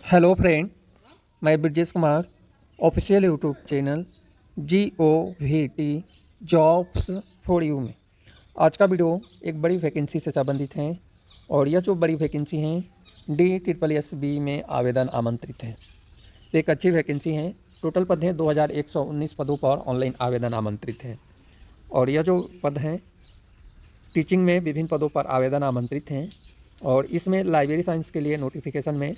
Hello friend, मैं Brajesh Kumar official YouTube channel GOVT jobs for you में आज का वीडियो एक बड़ी वैकेंसी से संबंधित है। और यह जो बड़ी वैकेंसी हैं DSSB में आवेदन आमंत्रित हैं। एक अच्छी वैकेंसी है। टोटल पद हैं 2119 पदों पर ऑनलाइन आवेदन आमंत्रित हैं। और यह जो पद हैं टीचिंग में विभिन्न पदों पर आवेदन आमंत्रित हैं। और इसमें लाइब्रेरी साइंस के लिए नोटिफिकेशन में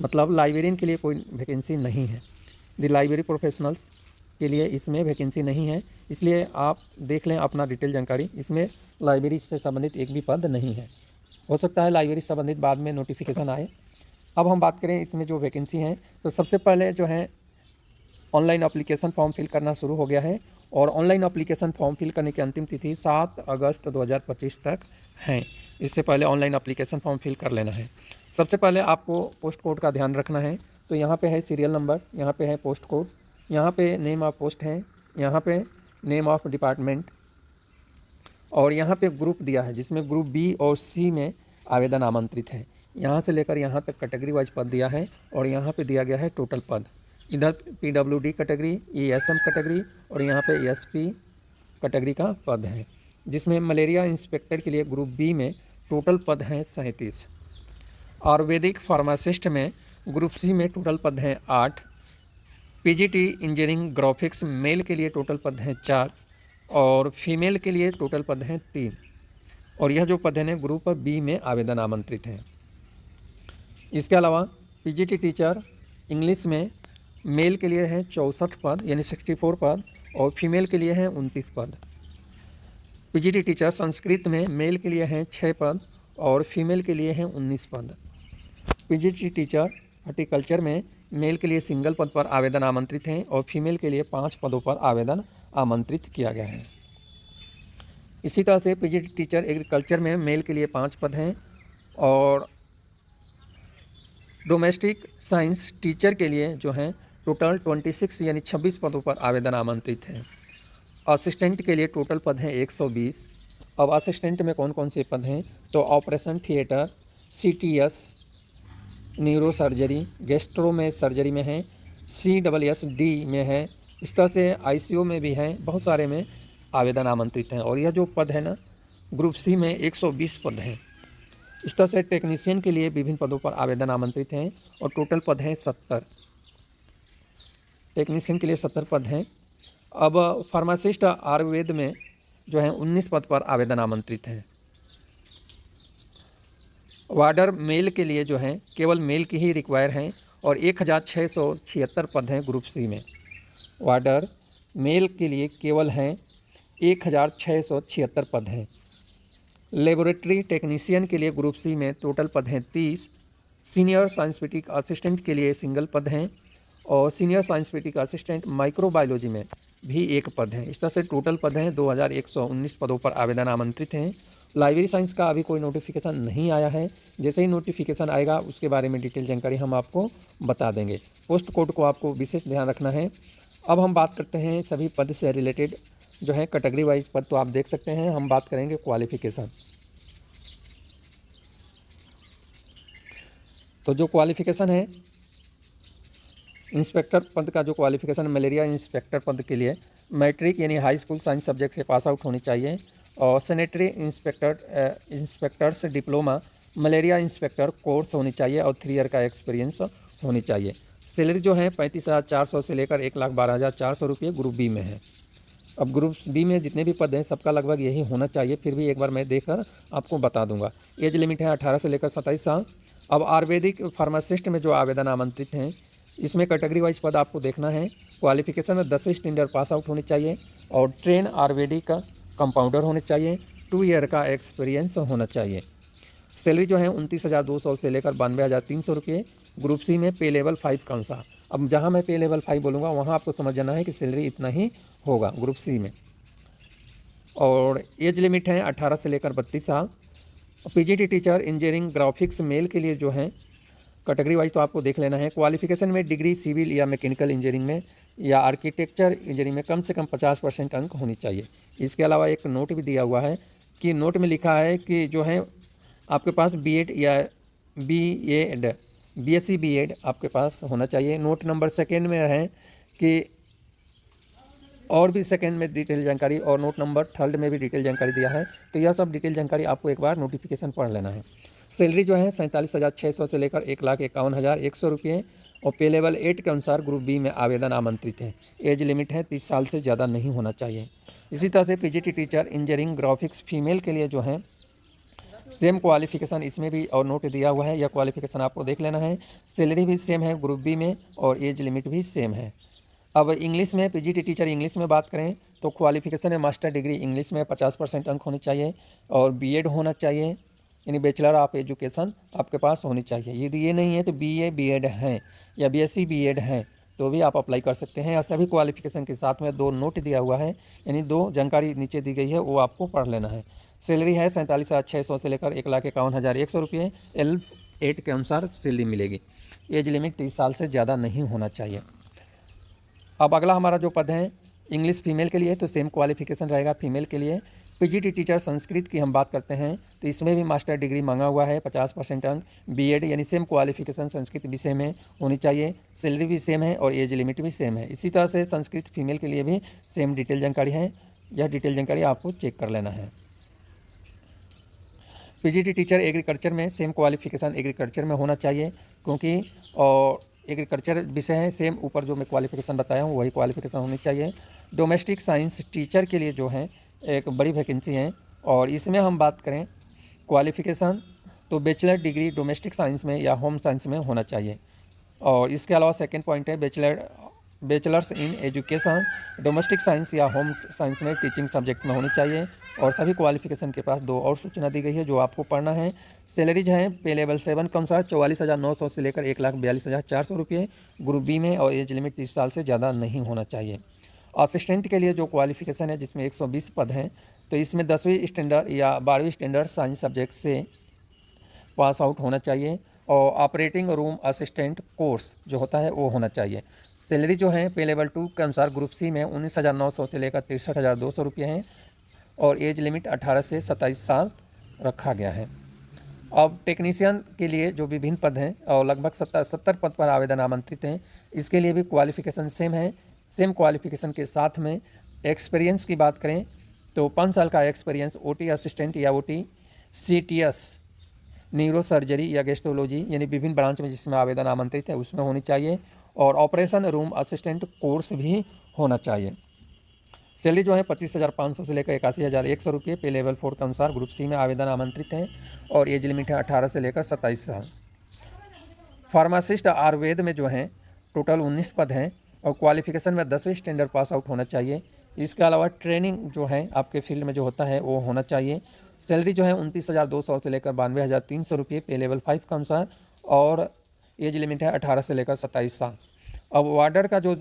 मतलब लाइब्रेरियन के लिए कोई वैकेंसी नहीं है। द लाइब्रेरी प्रोफेशनल्स के लिए इसमें वैकेंसी नहीं है, इसलिए आप देख लें अपना डिटेल जानकारी। इसमें लाइब्रेरी से संबंधित एक भी पद नहीं है। हो सकता है लाइब्रेरी से संबंधित बाद में नोटिफिकेशन आए। अब हम बात करें इसमें जो वैकेंसी हैं, तो सबसे पहले जो है ऑनलाइन एप्लीकेशन फॉर्म फिल करना शुरू हो गया है। और ऑनलाइन एप्लीकेशन फॉर्म फिल करने की अंतिम तिथि 7 अगस्त 2025 तक है। इससे पहले ऑनलाइन एप्लीकेशन फॉर्म फिल कर लेना है। सबसे पहले आपको पोस्ट कोड का ध्यान रखना है। तो यहाँ पे है सीरियल नंबर, यहाँ पे है पोस्ट कोड, यहाँ पे नेम ऑफ पोस्ट है, यहाँ पे नेम ऑफ डिपार्टमेंट, और यहाँ पे ग्रुप दिया है जिसमें ग्रुप B और C में आवेदन आमंत्रित है। यहाँ से लेकर यहाँ तक कैटेगरी वाइज पद दिया है। और यहाँ पे दिया गया है टोटल पद। इधर PWD कैटेगरी, ESM कैटेगरी, और यहाँ पे SP कैटेगरी का पद है। जिसमें मलेरिया इंस्पेक्टर के लिए ग्रुप B में टोटल पद हैं 37। आयुर्वेदिक फार्मासिस्ट में ग्रुप C में टोटल पद हैं 8। PGT इंजीनियरिंग ग्राफिक्स मेल के लिए टोटल पद हैं 4 और फीमेल के लिए टोटल पद हैं 3। और यह जो पद हैं ग्रुप B में आवेदन आमंत्रित हैं। इसके अलावा PGT टीचर इंग्लिश में मेल के लिए हैं 64 पद यानी 64 पद और फीमेल के लिए हैं 29 पद। PGT टीचर संस्कृत में मेल के लिए हैं 6 पद और फीमेल के लिए हैं 19 पद। PGT टीचर हॉर्टिकल्चर में मेल के लिए सिंगल पद पर आवेदन आमंत्रित हैं और फीमेल के लिए 5 पदों पर आवेदन आमंत्रित किया गया है। इसी तरह से PGT टीचर एग्रीकल्चर में मेल के लिए 5 पद हैं और डोमेस्टिक साइंस टीचर के लिए जो हैं टोटल 26 यानी 26 पदों पर आवेदन आमंत्रित हैं। असिस्टेंट के लिए टोटल पद हैं 120। अब असिस्टेंट में कौन कौन से पद हैं, तो operation theatre, CTS, neuro surgery, gastro में सर्जरी में है, CSSD में है, इस तरह से ICU में भी हैं, बहुत सारे में आवेदन आमंत्रित हैं। और यह जो पद है ना ग्रुप C में 120 पद हैं। इस तरह से टेक्नीशियन के लिए विभिन्न पदों पर आवेदन आमंत्रित हैं और टोटल पद हैं 70। टेक्नीशियन के लिए 70 पद हैं। अब फार्मासिस्ट आयुर्वेद में जो है 19 पद पर आवेदन आमंत्रित हैं। वार्डर मेल के लिए जो हैं केवल मेल की ही रिक्वायर हैं और 1676 पद हैं ग्रुप C में। वार्डर मेल के लिए केवल हैं 1676 पद हैं। लेबोरेटरी टेक्नीशियन के लिए ग्रुप C में टोटल पद हैं 30। सीनियर साइंटिफिक असिस्टेंट के लिए सिंगल पद हैं और सीनियर साइंटिफिक असिस्टेंट माइक्रोबायोलॉजी में भी 1 पद है। इस तरह से टोटल पद हैं 2119 पदों पर आवेदन आमंत्रित हैं। लाइब्रेरी साइंस का अभी कोई नोटिफिकेशन नहीं आया है। जैसे ही नोटिफिकेशन आएगा उसके बारे में डिटेल जानकारी हम आपको बता देंगे। पोस्ट कोड को आपको विशेष ध्यान रखना है। अब हम बात करते हैं सभी पद से रिलेटेड जो है कैटेगरी वाइज पद, तो आप देख सकते हैं। हम बात करेंगे क्वालिफिकेशन। तो जो क्वालिफिकेशन है इंस्पेक्टर पद का, जो क्वालिफिकेशन मलेरिया इंस्पेक्टर पद के लिए मैट्रिक यानी हाई स्कूल साइंस सब्जेक्ट से पास आउट होनी चाहिए। और sanitary inspectors diploma malaria inspector course होनी चाहिए और 3 ईयर का एक्सपीरियंस होनी चाहिए। सैलरी जो है 35,400 से लेकर 1,12,400 रुपये ग्रुप B में है। अब ग्रुप B में जितने भी पद हैं सबका लगभग यही होना चाहिए, फिर भी एक बार मैं देखकर आपको बता दूंगा। एज लिमिट है 18 से लेकर 27 साल। अब आयुर्वेदिक फार्मासिस्ट में जो आवेदन आमंत्रित हैं इसमें कैटेगरी वाइज पद आपको देखना है। क्वालिफिकेशन में 10वीं स्टैंडर्ड पास आउट होनी चाहिए और ट्रेन आयुर्वेदिक का कंपाउंडर होने चाहिए, 2 ईयर का एक्सपीरियंस होना चाहिए। सैलरी जो है 29,200 से लेकर 92,300 रुपये। ग्रुप C में पे लेवल 5 कौन सा। अब जहाँ मैं पे लेवल 5 बोलूँगा वहाँ आपको समझ जाना है कि सैलरी इतना ही होगा ग्रुप C में। और एज लिमिट है 18 से लेकर 32 साल। PGT teacher engineering graphics male के लिए जो है कैटेगरी वाइज तो आपको देख लेना है। क्वालिफिकेशन में डिग्री सिविल या मैकेनिकल इंजीनियरिंग में या आर्किटेक्चर इंजीनियरिंग में कम से कम 50% अंक होनी चाहिए। इसके अलावा एक नोट भी दिया हुआ है कि नोट में लिखा है कि जो है आपके पास B.Ed या B.Ed बीएससी बीएड आपके पास होना चाहिए। नोट नंबर सेकेंड में है कि और भी सेकेंड में डिटेल जानकारी और नोट नंबर थर्ड में भी डिटेल जानकारी दिया है, तो यह सब डिटेल जानकारी आपको एक बार नोटिफिकेशन पढ़ लेना है। सैलरी जो है 47,600 से लेकर 1,51,100 रुपये और पे लेवल 8 के अनुसार ग्रुप बी में आवेदन आमंत्रित है। एज लिमिट है 30 साल से ज़्यादा नहीं होना चाहिए। इसी तरह से PGT teacher engineering graphics female के लिए जो है सेम क्वालिफिकेशन इसमें भी और नोट दिया हुआ है, यह क्वालिफिकेशन आपको देख लेना है। सैलरी भी सेम है ग्रुप बी में और एज लिमिट भी सेम है। अब इंग्लिश में पीजीटी टीचर इंग्लिश में बात करें तो क्वालिफिकेशन है मास्टर डिग्री इंग्लिश में 50% अंक होने चाहिए और बीएड होना चाहिए, यानी बैचलर ऑफ एजुकेशन आपके पास होनी चाहिए। यदि ये नहीं है तो बीए बीएड है या बीएससी बीएड है तो भी आप अप्लाई कर सकते हैं। और सभी क्वालिफिकेशन के साथ में 2 नोट दिया हुआ है, यानी 2 जानकारी नीचे दी गई है, वो आपको पढ़ लेना है। सैलरी है 47,600 से लेकर 1,51,100 रुपये। L8 के अनुसार सैलरी मिलेगी। एज लिमिट 30 साल से ज़्यादा नहीं होना चाहिए। अब अगला हमारा जो पद है इंग्लिश फीमेल के लिए, तो सेम क्वालिफिकेशन रहेगा फीमेल के लिए। पीजीटी टीचर संस्कृत की हम बात करते हैं तो इसमें भी मास्टर डिग्री मांगा हुआ है, 50% अंक, बीएड यानी सेम क्वालिफिकेशन संस्कृत विषय में होनी चाहिए। सैलरी भी सेम है और एज लिमिट भी सेम है। इसी तरह से संस्कृत फीमेल के लिए भी सेम डिटेल जानकारी है, यह डिटेल जानकारी आपको चेक कर लेना है। पीजीटी टीचर एग्रीकल्चर में सेम क्वालिफिकेशन एग्रीकल्चर में होना चाहिए, क्योंकि और एग्रीकल्चर विषय है सेम, ऊपर जो मैं क्वालिफिकेशन बताया हूँ वही क्वालिफिकेशन होनी चाहिए। डोमेस्टिक साइंस टीचर के लिए जो है एक बड़ी वैकेंसी है और इसमें हम बात करें क्वालिफिकेशन तो बैचलर डिग्री डोमेस्टिक साइंस में या होम साइंस में होना चाहिए। और इसके अलावा सेकेंड पॉइंट है bachelors in education domestic science या होम साइंस में टीचिंग सब्जेक्ट में होनी चाहिए। और सभी क्वालिफिकेशन के पास 2 और सूचना दी गई है जो आपको पढ़ना है। सैलरीज हैं पे लेवल 7 के अनुसार 44,900 से लेकर 1,42,400 रुपये ग्रुप बी में और एज लिमिट 30 साल से ज़्यादा नहीं होना चाहिए। असिस्टेंट के लिए जो क्वालिफिकेशन है जिसमें 120 पद हैं, तो इसमें 10वीं स्टैंडर्ड या 12वीं स्टैंडर्ड साइंस सब्जेक्ट से पास आउट होना चाहिए और ऑपरेटिंग रूम असिस्टेंट कोर्स जो होता है वो होना चाहिए। सैलरी जो है पे लेवल 2 के अनुसार ग्रुप सी में 19,900 से लेकर 63,200 रुपये हैं और एज लिमिट 18 से 27 साल रखा गया है। अब टेक्नीशियन के लिए जो विभिन्न पद हैं और लगभग 70 पद पर आवेदन आमंत्रित हैं, इसके लिए भी क्वालिफिकेशन सेम है। सेम क्वालिफिकेशन के साथ में एक्सपीरियंस की बात करें तो 5 साल का एक्सपीरियंस ओटी असिस्टेंट या ओटी सीटीएस न्यूरो सर्जरी या गेस्ट्रोलॉजी यानी विभिन्न ब्रांच में जिसमें आवेदन आमंत्रित है उसमें होनी चाहिए और ऑपरेशन रूम असिस्टेंट कोर्स भी होना चाहिए। सैलरी जो है 25,500 से लेकर 81,100 रुपये पे लेवल 4 के अनुसार ग्रुप सी में आवेदन आमंत्रित हैं और एज लिमिट है 18 से लेकर 27 साल। फार्मासिस्ट आयुर्वेद में जो है टोटल 19 पद हैं और क्वालिफिकेशन में 10वीं स्टैंडर्ड पास आउट होना चाहिए। इसके अलावा ट्रेनिंग जो है आपके फील्ड में जो होता है वो होना चाहिए। सैलरी जो है 29,200 से लेकर 92,300 रुपये पे लेवल 5 के अनुसार और एज लिमिट है 18 से लेकर 27 साल। अब वार्डर का जो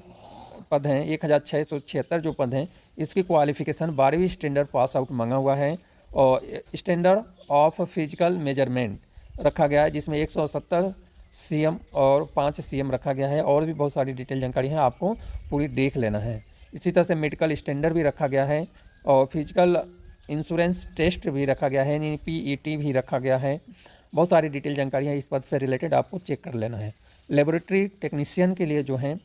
पद हैं 1,676 जो पद हैं इसकी क्वालिफिकेशन 12वीं स्टैंडर्ड पास आउट मांगा हुआ है और स्टैंडर्ड ऑफ फिजिकल मेजरमेंट रखा गया है जिसमें 170 सीएम और 5 सीएम रखा गया है। और भी बहुत सारी डिटेल जानकारी है, आपको पूरी देख लेना है। इसी तरह से मेडिकल स्टैंडर्ड भी रखा गया है और फिजिकल इंश्योरेंस टेस्ट भी रखा गया है, यानी पीईटी भी रखा गया है। बहुत सारी डिटेल जानकारी है इस पद से रिलेटेड, आपको चेक कर लेना है। लेबोरेटरी टेक्नीशियन के लिए जो हैं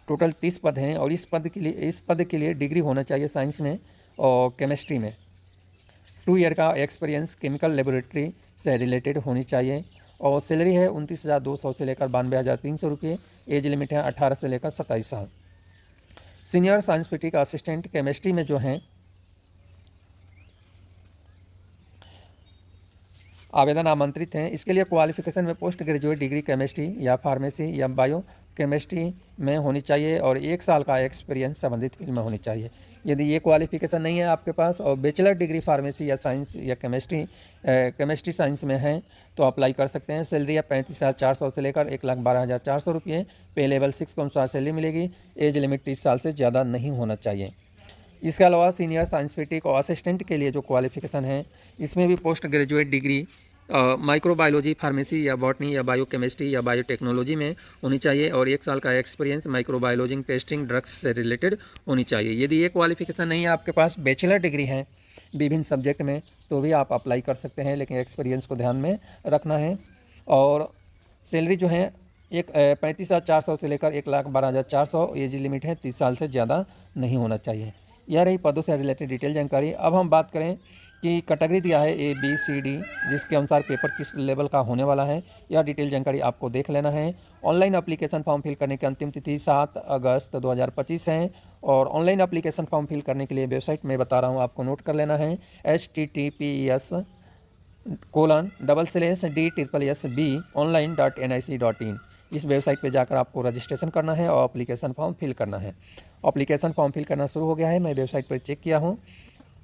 टोटल 30 पद हैं और इस पद के लिए डिग्री होना चाहिए साइंस में और केमिस्ट्री में। 2 ईयर का एक्सपीरियंस केमिकल लेबोरेटरी से रिलेटेड होनी चाहिए और सैलरी है 29,200 से लेकर 92,300 रुपये। एज लिमिट है 18 से लेकर 27 साल। सीनियर साइंस फिटिक असिस्टेंट केमिस्ट्री में जो हैं आवेदन आमंत्रित हैं। इसके लिए क्वालिफिकेशन में पोस्ट ग्रेजुएट डिग्री केमिस्ट्री या फार्मेसी या बायो केमिस्ट्री में होनी चाहिए और 1 साल का एक्सपीरियंस संबंधित फील्ड में होनी चाहिए। यदि ये क्वालिफिकेशन नहीं है आपके पास और बैचलर डिग्री फार्मेसी या साइंस या केमिस्ट्री साइंस में है तो अप्लाई कर सकते हैं। सैलरी है 35,400 से लेकर 1,12,400 रुपये पे लेवल 6 के अनुसार सैलरी मिलेगी। एज लिमिट 30 साल से ज़्यादा नहीं होना चाहिए। इसके अलावा सीनियर साइंस फिटिक और असिस्टेंट के लिए जो क्वालिफिकेशन है इसमें भी post graduate degree microbiology pharmacy या बॉटनी या बायोकेमिस्ट्री या बायोटेक्नोलॉजी में होनी चाहिए और 1 साल का एक्सपीरियंस माइक्रोबायोलॉजी टेस्टिंग ड्रग्स से रिलेटेड होनी चाहिए। यदि ये क्वालिफिकेशन नहीं है आपके पास, बैचलर डिग्री है विभिन्न सब्जेक्ट में, तो भी आप अप्लाई कर सकते हैं, लेकिन एक्सपीरियंस को ध्यान में रखना है। और सैलरी जो है 35,400 से लेकर 1,12,400 एज लिमिट है, 30 साल से ज़्यादा नहीं होना चाहिए। यह रही पदों से रिलेटेड डिटेल जानकारी। अब हम बात करें कि कैटेगरी दिया है ABCD, जिसके अनुसार पेपर किस लेवल का होने वाला है, यह डिटेल जानकारी आपको देख लेना है। ऑनलाइन एप्लीकेशन फॉर्म फिल करने की अंतिम तिथि 7 अगस्त 2025 है और ऑनलाइन एप्लीकेशन फॉर्म फिल करने के लिए वेबसाइट में बता रहा हूँ, आपको नोट कर लेना है https://d/online.nic.in। इस वेबसाइट पे जाकर आपको रजिस्ट्रेशन करना है और एप्लीकेशन फॉर्म फिल करना है। एप्लीकेशन फॉर्म फिल करना शुरू हो गया है, मैं वेबसाइट पर चेक किया हूँ।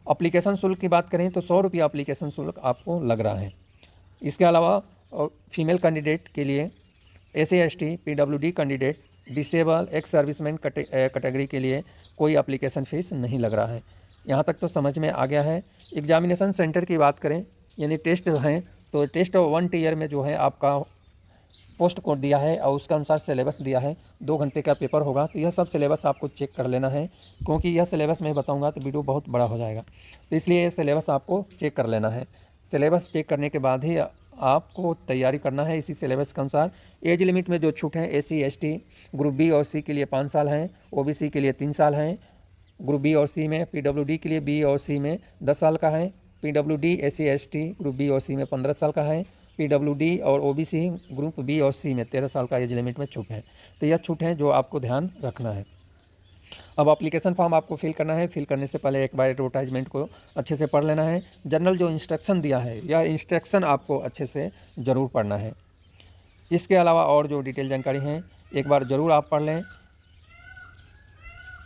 एप्लीकेशन शुल्क की बात करें तो 100 रुपया एप्लीकेशन शुल्क आपको लग रहा है। इसके अलावा फीमेल कैंडिडेट के लिए SC/ST PWD candidate, disable, ex serviceman category के लिए कोई एप्लीकेशन फ़ीस नहीं लग रहा है। यहाँ तक तो समझ में आ गया है। एग्जामिनेशन सेंटर की बात करें, यानी टेस्ट हैं, तो टेस्ट 1 ईयर में जो है आपका पोस्ट कोड दिया है और उसके अनुसार सिलेबस दिया है। 2 घंटे का पेपर होगा, तो यह सब सिलेबस आपको चेक कर लेना है, क्योंकि यह सिलेबस मैं बताऊंगा तो वीडियो बहुत बड़ा हो जाएगा, तो इसलिए ये सिलेबस आपको चेक कर लेना है। सिलेबस चेक करने के बाद ही आपको तैयारी करना है इसी सिलेबस के अनुसार। एज लिमिट में जो छूट है, SC/ST ग्रुप B और C के लिए 5 साल हैं, OBC के लिए 3 साल हैं, ग्रुप B और C में, PWD के लिए B और C में 10 साल का है, PWD SC/ST ग्रुप B और C में 15 साल का है, PWD और OBC ग्रुप B और C में 13 साल का एज लिमिट में छूट है। तो यह छूट है जो आपको ध्यान रखना है। अब एप्लीकेशन फॉर्म आपको फिल करना है। फिल करने से पहले एक बार एडवर्टाइजमेंट को अच्छे से पढ़ लेना है। जनरल जो इंस्ट्रक्शन दिया है, यह इंस्ट्रक्शन आपको अच्छे से ज़रूर पढ़ना है। इसके अलावा और जो डिटेल जानकारी है, एक बार ज़रूर आप पढ़ लें।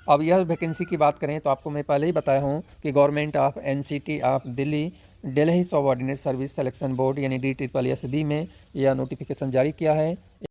अब यह वैकेंसी की बात करें तो आपको मैं पहले ही बताया हूँ कि government of NCT of Delhi subordinate service selection board यानी DSSB में यह नोटिफिकेशन जारी किया है।